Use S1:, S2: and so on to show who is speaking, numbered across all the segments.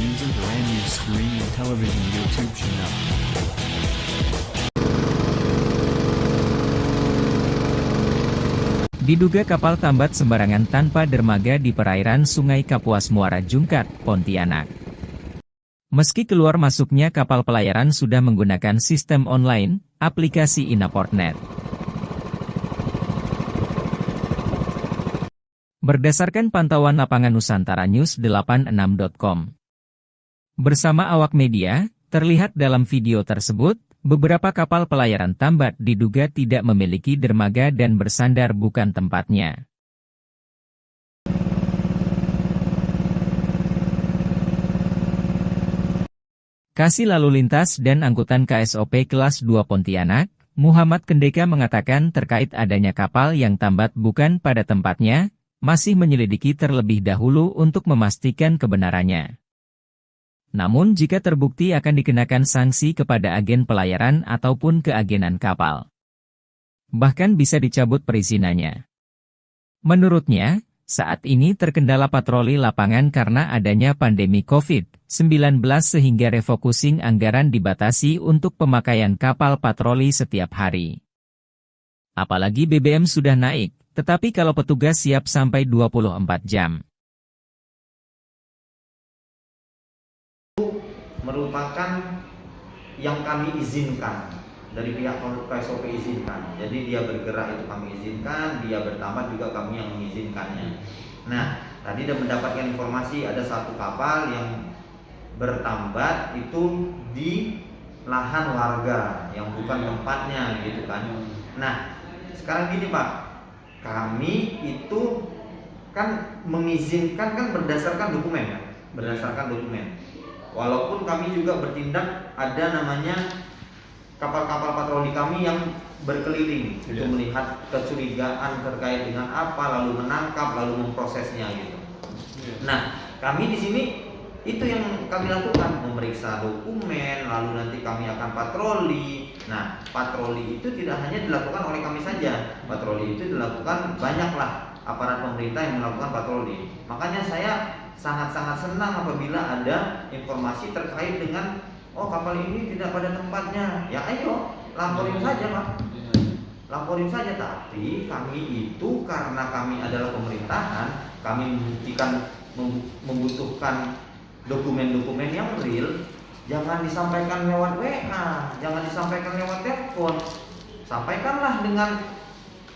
S1: user brand new streaming television YouTube channel.
S2: Diduga kapal tambat sembarangan tanpa dermaga di perairan Sungai Kapuas Muara Jungkat, Pontianak. Meski keluar masuknya kapal pelayaran sudah menggunakan sistem online, aplikasi Inaportnet. Berdasarkan pantauan lapangan Nusantara News 86.com. Bersama awak media, terlihat dalam video tersebut, beberapa kapal pelayaran tambat diduga tidak memiliki dermaga dan bersandar bukan tempatnya. Kasih Lalu Lintas dan Angkutan KSOP Kelas 2 Pontianak, Muhammad Kendeka mengatakan terkait adanya kapal yang tambat bukan pada tempatnya, masih menyelidiki terlebih dahulu untuk memastikan kebenarannya. Namun jika terbukti akan dikenakan sanksi kepada agen pelayaran ataupun keagenan kapal. Bahkan bisa dicabut perizinannya. Menurutnya, saat ini terkendala patroli lapangan karena adanya pandemi COVID-19 sehingga refocusing anggaran dibatasi untuk pemakaian kapal patroli setiap hari. Apalagi BBM sudah naik, tetapi kalau petugas siap sampai 24 jam.
S3: Merupakan yang kami izinkan dari pihak KSOP izinkan. Jadi dia bergerak itu kami izinkan, dia bertambah juga kami yang mengizinkannya. Nah, tadi sudah mendapatkan informasi ada satu kapal yang bertambat itu di lahan warga yang bukan tempatnya gitu kan. Nah, sekarang gini Pak, kami itu kan mengizinkan kan berdasarkan dokumen kan, berdasarkan dokumen. Walaupun kami juga bertindak ada namanya kapal-kapal patroli kami yang berkeliling untuk melihat kecurigaan terkait dengan apa, lalu menangkap, lalu memprosesnya gitu. Nah, kami di sini itu yang kami lakukan, memeriksa dokumen, lalu nanti kami akan patroli. Nah, patroli itu tidak hanya dilakukan oleh kami saja, patroli itu dilakukan banyaklah aparat pemerintah yang melakukan patroli. Makanya saya sangat-sangat senang apabila ada informasi terkait dengan kapal ini tidak pada tempatnya. Ya ayo, laporin saja Pak. Laporin saja, tapi kami itu karena kami adalah pemerintahan, kami membutuhkan dokumen-dokumen yang real. Jangan disampaikan lewat WA, jangan disampaikan lewat telepon. Sampaikanlah dengan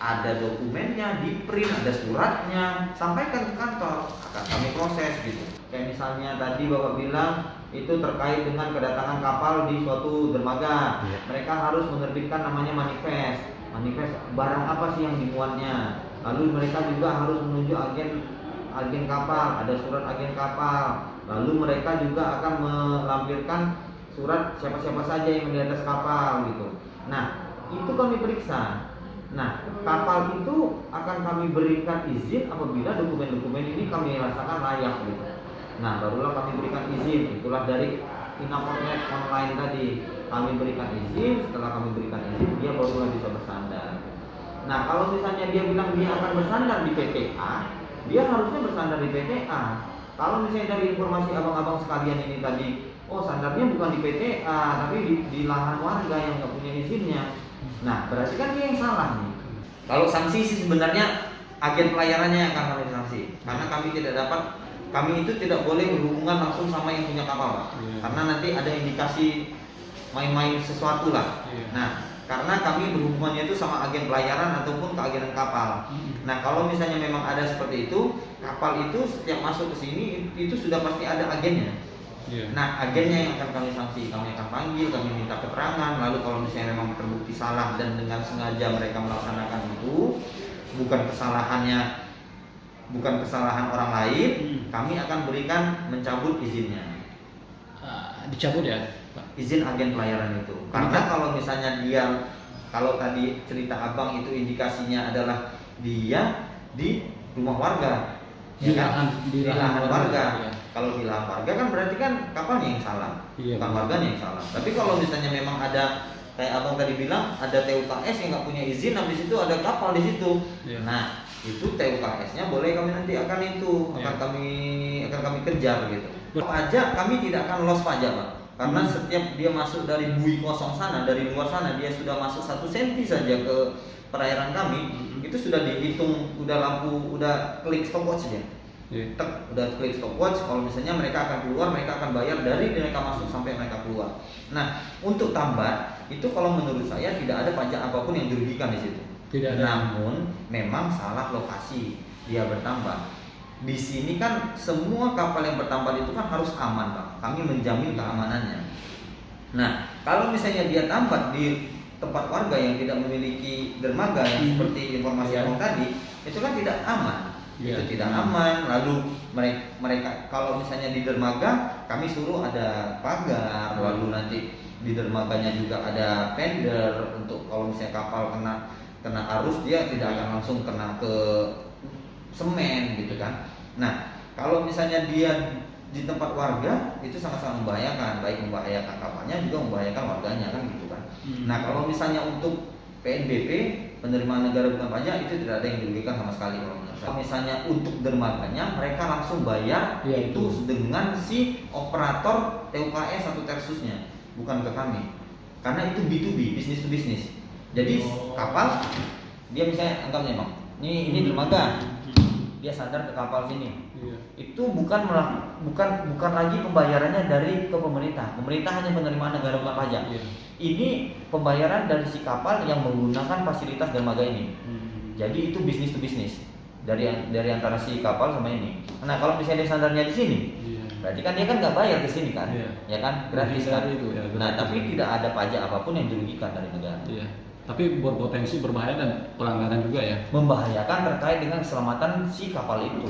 S3: ada dokumennya, di print, ada suratnya, sampaikan ke kantor, akan kami proses gitu. Kayak misalnya tadi Bapak bilang itu terkait dengan kedatangan kapal di suatu dermaga, mereka harus menerbitkan namanya manifest barang apa sih yang dimuatnya. Lalu mereka juga harus menuju agen kapal, ada surat agen kapal. Lalu mereka juga akan melampirkan surat siapa-siapa saja yang di atas kapal gitu. Nah, itu kami periksa. Nah, kapal itu akan kami berikan izin apabila dokumen-dokumen ini kami rasakan layak gitu. Nah, barulah kami berikan izin. Itulah dari Inaportnet online tadi. Kami berikan izin, setelah kami berikan izin, dia barulah bisa bersandar. Nah, kalau misalnya dia bilang dia akan bersandar di PTA, dia harusnya bersandar di PTA. Kalau misalnya dari informasi abang-abang sekalian ini tadi, sandarnya bukan di PTA, tapi di lahan warga yang nggak punya izinnya. Nah, berarti kan dia yang salah nih. Kalau sanksi sih sebenarnya agen pelayarannya yang akan kami sanksi, karena kami itu tidak boleh berhubungan langsung sama yang punya kapal, Pak. Karena nanti ada indikasi main-main sesuatu lah. Nah, karena kami berhubungannya itu sama agen pelayaran ataupun keagenan kapal. Nah, kalau misalnya memang ada seperti itu, kapal itu setiap masuk ke sini itu sudah pasti ada agennya. Nah, agennya yang akan kami sanksi, kami akan panggil, kami minta keterangan. Lalu kalau misalnya memang terbukti salah dan dengan sengaja mereka melaksanakan itu, bukan kesalahan orang lain, kami akan berikan mencabut izinnya.
S4: Dicabut ya, Pak?
S3: Izin agen pelayaran itu. Karena kalau misalnya kalau tadi cerita abang itu indikasinya adalah dia di rumah warga,
S4: di lahan
S3: warga.
S4: Ya.
S3: Kalau di lahan warga kan berarti kan kapalnya yang salah, bukan warganya yang salah. Tapi kalau misalnya memang ada kayak abang tadi bilang ada TUKS yang nggak punya izin, habis itu ada kapal di situ. Nah, itu TUKS-nya boleh kami nanti akan kami kejar gitu. Pajak kami tidak akan loss pajak, Pak. Karena setiap dia masuk dari bui kosong sana, dari luar sana, dia sudah masuk 1 senti saja ke perairan kami, itu sudah dihitung, udah lampu, udah klik stopwatch saja. Tek, udah klik stopwatch. Kalau misalnya mereka akan keluar, mereka akan bayar dari mereka masuk sampai mereka keluar. Nah, untuk tambat itu kalau menurut saya tidak ada pajak apapun yang dirugikan di situ.
S4: Tidak ada.
S3: Namun memang salah lokasi dia bertambah. Di sini kan semua kapal yang bertambat itu kan harus aman, Pak. Kami menjamin keamanannya. Nah, kalau misalnya dia tambat di tempat warga yang tidak memiliki dermaga yang seperti informasi abang tadi, itu kan tidak aman. Itu tidak aman. Lalu mereka kalau misalnya di dermaga, kami suruh ada pagar, lalu nanti di dermaganya juga ada fender untuk kalau misalnya kapal kena arus, dia tidak akan langsung kena ke semen gitu kan. Nah, kalau misalnya dia di tempat warga itu sangat-sangat membahayakan, baik membahayakan kapalnya juga membahayakan warganya kan gitu kan. Nah, kalau misalnya untuk PNBP, penerimaan negara bukan pajak, itu tidak ada yang dirugikan sama sekali kalau menurut saya. Kalau misalnya untuk dermaganya mereka langsung bayar itu dengan si operator TUKS atau Tersusnya, bukan ke kami. Karena itu B2B, business to business. Jadi kapal dia misalnya anggapnya, Bang, ini dermaga, dia sadar ke kapal sini, itu bukan lagi pembayarannya dari ke pemerintah. Pemerintah hanya penerimaan negara bukan pajak. Ini pembayaran dari si kapal yang menggunakan fasilitas dermaga ini. Jadi itu bisnis to bisnis dari antara si kapal sama ini. Nah, kalau misalnya dia sadarnya di sini, berarti kan dia kan nggak bayar ke sini kan, ya kan, gratis kan. Nah, tapi tidak ada pajak apapun yang dirugikan dari negara.
S4: Tapi berpotensi berbahaya dan pelanggaran juga ya.
S3: Membahayakan terkait dengan keselamatan si kapal itu.